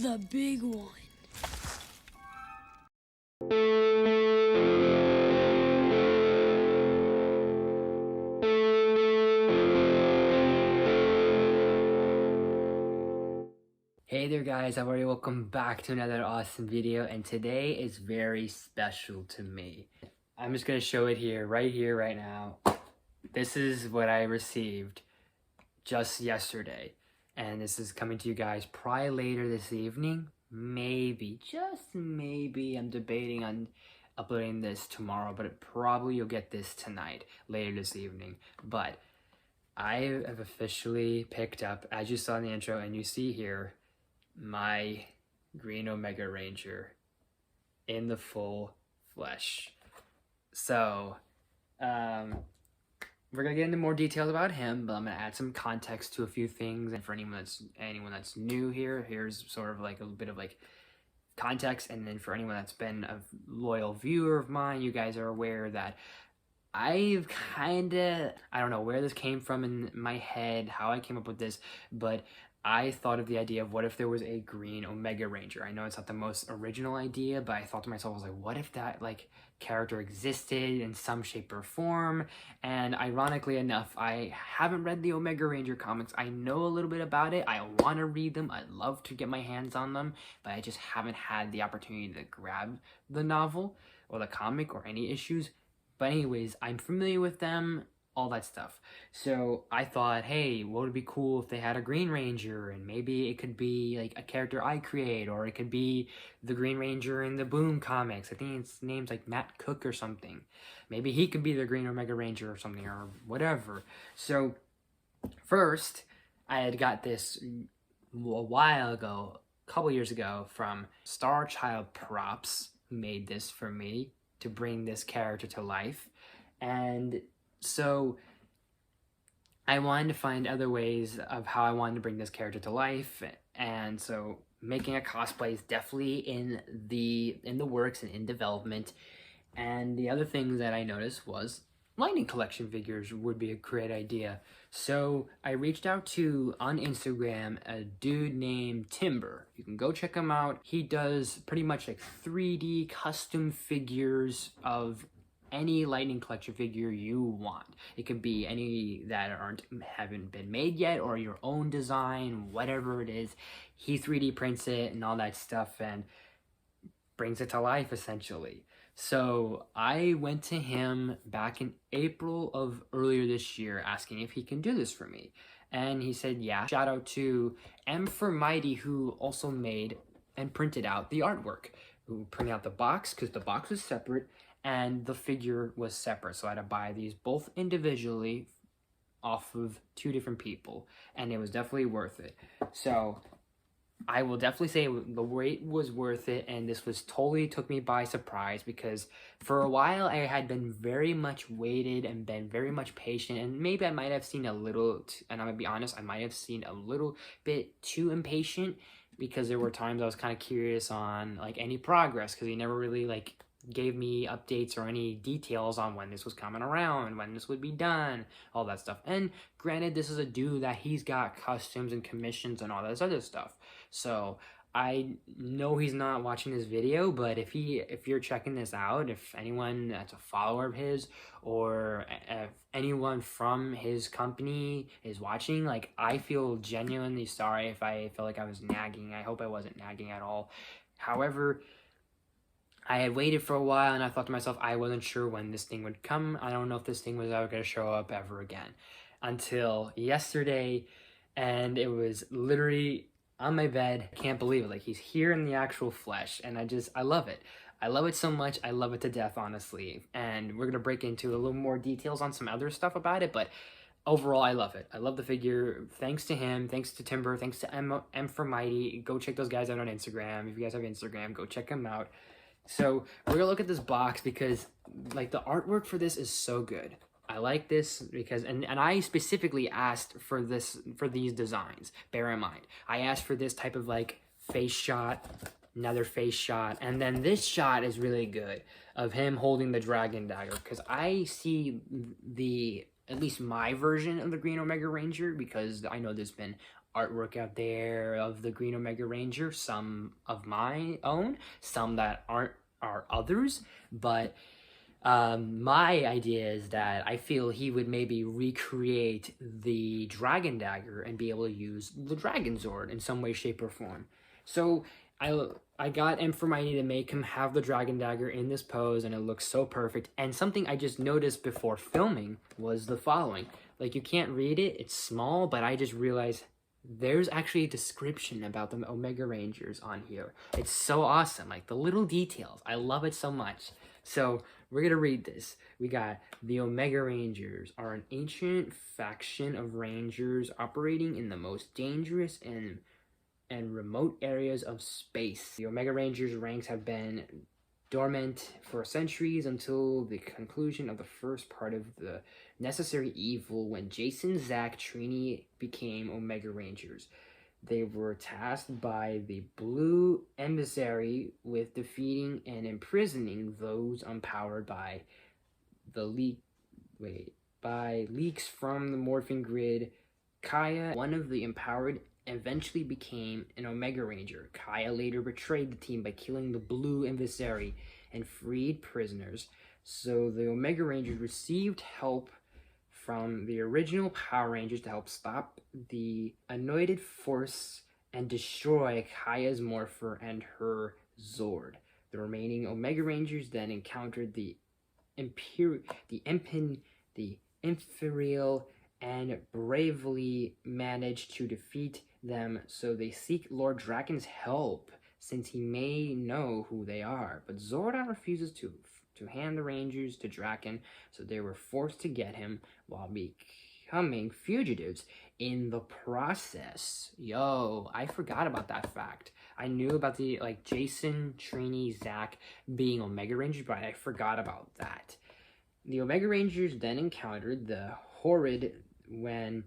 The big one. Hey there guys, how are you? Welcome back to another awesome video, and today is very special to me. I'm just gonna show it here, right now. This is what I received just yesterday, and this is coming to you guys probably later this evening. Maybe, just maybe, I'm debating on uploading this tomorrow, but probably you'll get this tonight, later this evening. But I have officially picked up, as you saw in the intro and you see here, my green Omega Ranger in the full flesh. So we're gonna get into more details about him, but I'm gonna add some context to a few things. And for anyone that's new here, here's sort of like a bit of like context. And then for anyone that's been a loyal viewer of mine, you guys are aware that I've I don't know where this came from in my head, how I came up with this, but I thought of the idea of what if there was a green Omega Ranger. I know it's not the most original idea, but I thought to myself, I was like, what if that like character existed in some shape or form? And ironically enough, I haven't read the Omega Ranger comics. I know a little bit about it. I want to read them. I'd love to get my hands on them, but I just haven't had the opportunity to grab the novel or the comic or any issues. But anyways, I'm familiar with them, all that stuff. So I thought, hey, what would be cool if they had a Green Ranger, and maybe it could be like a character I create, or it could be the Green Ranger in the Boom comics. I think his name's like Matt Cook or something. Maybe he could be the Green Omega Ranger or something, or whatever. So first, I had got this a while ago, a couple years ago, from Star Child Props, who made this for me to bring this character to life. And so I wanted to find other ways of how I wanted to bring this character to life, and so making a cosplay is definitely in the works and in development. And the other thing that I noticed was Lightning Collection figures would be a great idea. So I reached out to, on Instagram, a dude named Timbree. You can go check him out. He does pretty much like 3D custom figures of any Lightning Collection figure you want. It could be any that haven't been made yet, or your own design, whatever it is. He 3D prints it and all that stuff and brings it to life essentially. So I went to him back in April of earlier this year asking if he can do this for me. And he said, yeah. Shout out to M4Mighty, who also made and printed out the artwork, who printed out the box, because the box was separate and the figure was separate. So I had to buy these both individually off of two different people, and it was definitely worth it. So I will definitely say the wait was worth it, and this was totally took me by surprise, because for a while I had been very much waited and been very much patient, and maybe I might have seen a little, and I'm gonna be honest, I might have seen a little bit too impatient, because there were times I was kind of curious on like any progress, because he never really like gave me updates or any details on when this was coming around, when this would be done, all that stuff. And granted, this is a dude that he's got customs and commissions and all this other stuff, so I know he's not watching this video. But if you're checking this out, if anyone that's a follower of his, or if anyone from his company is watching, like, I feel genuinely sorry if I felt like I was nagging. I hope I wasn't nagging at all. However, I had waited for a while, and I thought to myself, I wasn't sure when this thing would come. I don't know if this thing was ever going to show up ever again. Until yesterday, and it was literally on my bed. I can't believe it. Like, he's here in the actual flesh, and I love it. I love it so much. I love it to death, honestly. And we're going to break into a little more details on some other stuff about it, but overall, I love it. I love the figure. Thanks to him, thanks to Timbree, thanks to M4Mighty. Go check those guys out on Instagram. If you guys have Instagram, go check them out. So we're gonna look at this box because like the artwork for this is so good. I like this because, and I specifically asked for these designs. Bear in mind, I asked for this type of like face shot, another face shot, and then this shot is really good of him holding the dragon dagger, because I see the at least my version of the Green Omega Ranger, because I know there's been artwork out there of the Green Omega Ranger, some of my own, some that are others, but my idea is that I feel he would maybe recreate the Dragon Dagger and be able to use the Dragon Zord in some way, shape, or form. So I got M4Mighty to make him have the Dragon Dagger in this pose, and it looks so perfect. And something I just noticed before filming was the following. Like, you can't read it, it's small, but I just realized there's actually a description about the Omega Rangers on here. It's so awesome, like the little details. I love it so much. So we're gonna read this. We got, the Omega Rangers are an ancient faction of rangers operating in the most dangerous and remote areas of space. The Omega Rangers' ranks have been dormant for centuries until the conclusion of the first part of the Necessary Evil, when Jason, Zach, Trini became Omega Rangers. They were tasked by the Blue Emissary with defeating and imprisoning those empowered by the leaks from the morphing grid. Kaya, one of the empowered, eventually became an Omega Ranger. Kaya later betrayed the team by killing the Blue Emissary and freed prisoners. So the Omega Rangers received help from the original Power Rangers to help stop the Anointed Force and destroy Kaya's Morpher and her Zord. The remaining Omega Rangers then encountered the Imperial and bravely managed to defeat them, so they seek Lord Draken's help, since he may know who they are. But Zordon refuses to hand the Rangers to Draken, so they were forced to get him while becoming fugitives in the process. Yo, I forgot about that fact. I knew about the, like, Jason, Trini, Zach being Omega Rangers, but I forgot about that. The Omega Rangers then encountered the Horrid when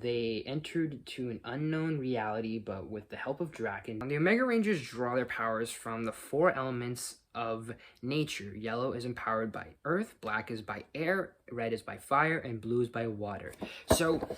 they entered to an unknown reality, but with the help of Draken. The Omega Rangers draw their powers from the 4 elements of nature. Yellow is empowered by earth, black is by air, red is by fire, and blue is by water. So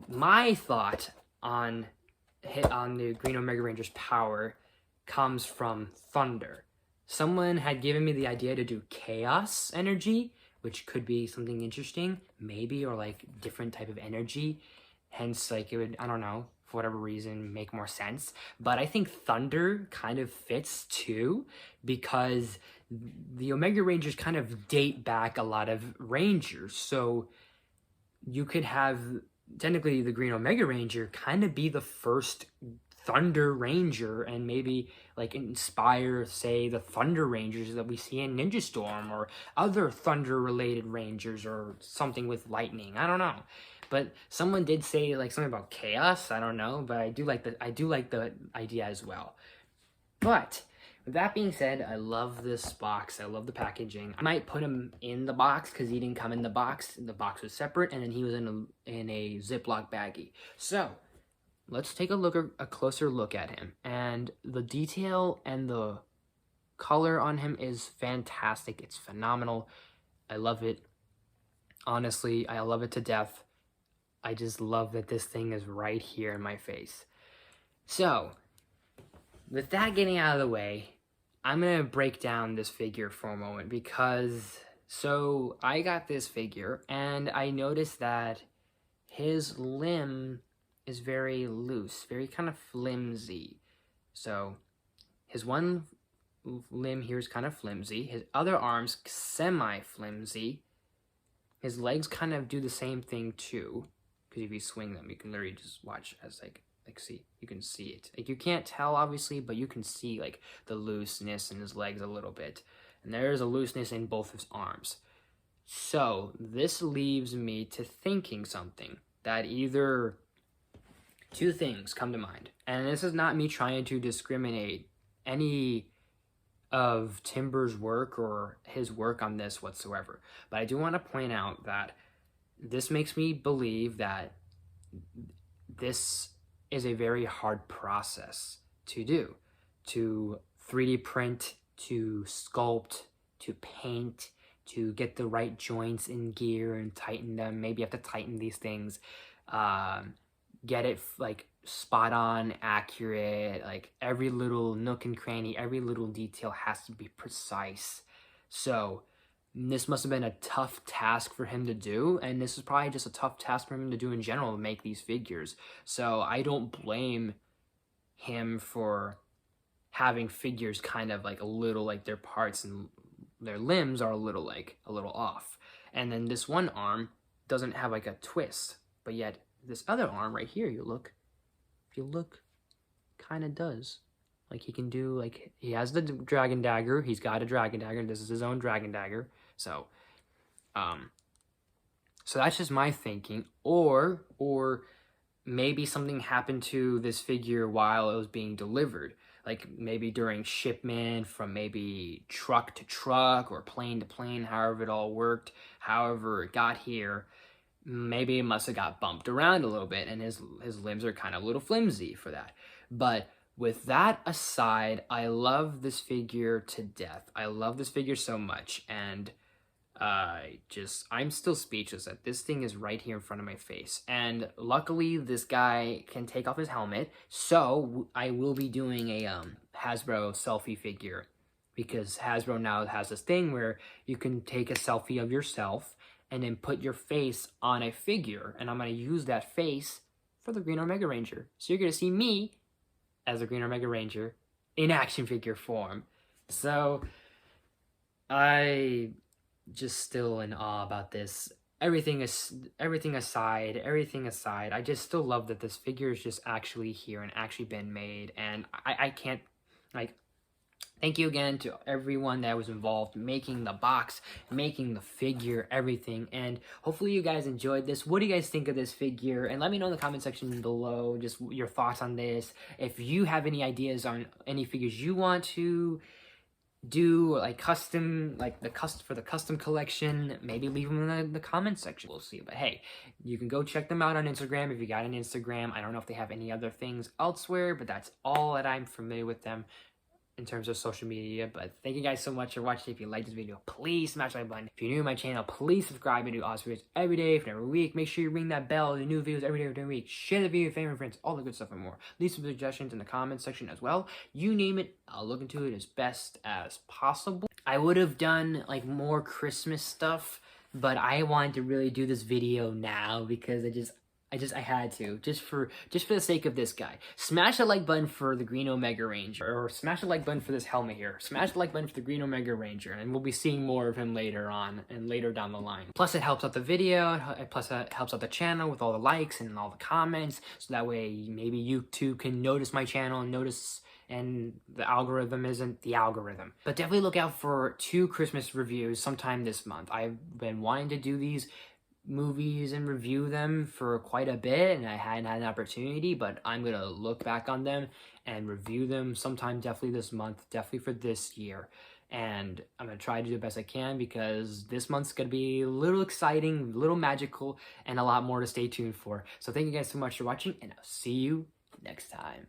my thought on the Green Omega Rangers' power comes from thunder. Someone had given me the idea to do chaos energy, which could be something interesting, maybe, or like different type of energy. Hence, like, it would, I don't know, for whatever reason, make more sense. But I think thunder kind of fits too, because the Omega Rangers kind of date back a lot of Rangers. So you could have, technically, the Green Omega Ranger kind of be the first Thunder Ranger, and maybe like inspire, say, the Thunder Rangers that we see in Ninja Storm, or other thunder related Rangers, or something with lightning. I don't know, but someone did say like something about chaos. I don't know, but I do like the idea as well. But with that being said, I love this box. I love the packaging. I might put him in the box because he didn't come in the box. The box was separate, and then he was in a Ziploc baggie. So let's take a closer look at him. And the detail and the color on him is fantastic. It's phenomenal. I love it. Honestly, I love it to death. I just love that this thing is right here in my face. So, with that getting out of the way, I'm going to break down this figure for a moment, because, so I got this figure and I noticed that his limb is very loose, very kind of flimsy. So his one limb here is kind of flimsy. His other arm's semi-flimsy. His legs kind of do the same thing too, because if you swing them, you can literally just watch as like see, you can see it. Like, you can't tell obviously, but you can see like the looseness in his legs a little bit. And there's a looseness in both his arms. So this leaves me to thinking something, that either two things come to mind. And this is not me trying to discriminate any of Timbree's work or his work on this whatsoever. But I do want to point out that this makes me believe that this is a very hard process to do. To 3D print, to sculpt, to paint, to get the right joints in gear and tighten them. Maybe you have to tighten these things, get it like spot on, accurate, like every little nook and cranny, every little detail has to be precise. So this must have been a tough task for him to do, and this is probably just a tough task for him to do in general, to make these figures. So I don't blame him for having figures kind of like a little, like their parts and their limbs are a little off. And then this one arm doesn't have like a twist, but yet this other arm right here, if you look, kind of does. Like he can do, like he has the dragon dagger, he's got a dragon dagger, and this is his own dragon dagger. So so that's just my thinking. Or maybe something happened to this figure while it was being delivered. Like maybe during shipment, from maybe truck to truck or plane to plane, however it all worked, however it got here, maybe it must have got bumped around a little bit and his limbs are kind of a little flimsy for that. But with that aside, I love this figure to death. I love this figure so much, and I'm still speechless that this thing is right here in front of my face. And luckily this guy can take off his helmet, so I will be doing a Hasbro selfie figure, because Hasbro now has this thing where you can take a selfie of yourself and then put your face on a figure, and I'm going to use that face for the Green Omega Ranger. So you're going to see me as the Green Omega Ranger in action figure form. So I just still in awe about this. Everything aside, I just still love that this figure is just actually here and actually been made. And I can't, like, thank you again to everyone that was involved making the box, making the figure, everything. And hopefully you guys enjoyed this. What do you guys think of this figure? And let me know in the comment section below just your thoughts on this. If you have any ideas on any figures you want to do, like custom, for the custom collection, maybe leave them in the comment section. We'll see. But hey, you can go check them out on Instagram if you got an Instagram. I don't know if they have any other things elsewhere, but that's all that I'm familiar with them in terms of social media. But thank you guys so much for watching. If you liked this video, please smash that like button. If you're new to my channel, please subscribe. I do awesome videos every day, every week. Make sure you ring that bell. The new videos every day, every week. Share the video with family, friends, all the good stuff and more. Leave some suggestions in the comments section as well. You name it, I'll look into it as best as possible. I would have done like more Christmas stuff, but I wanted to really do this video now because I had to, just for the sake of this guy. Smash the like button for the Green Omega Ranger, or smash the like button for this helmet here. Smash the like button for the Green Omega Ranger, and we'll be seeing more of him later on and later down the line. Plus it helps out the video, plus it helps out the channel with all the likes and all the comments, so that way maybe you too can notice my channel and the algorithm isn't the algorithm. But definitely look out for 2 Christmas reviews sometime this month. I've been wanting to do these movies and review them for quite a bit, and I hadn't had an opportunity, but I'm gonna look back on them and review them sometime definitely this month, definitely for this year. And I'm gonna try to do the best I can, because this month's gonna be a little exciting, a little magical, and a lot more to stay tuned for. So thank you guys so much for watching, and I'll see you next time.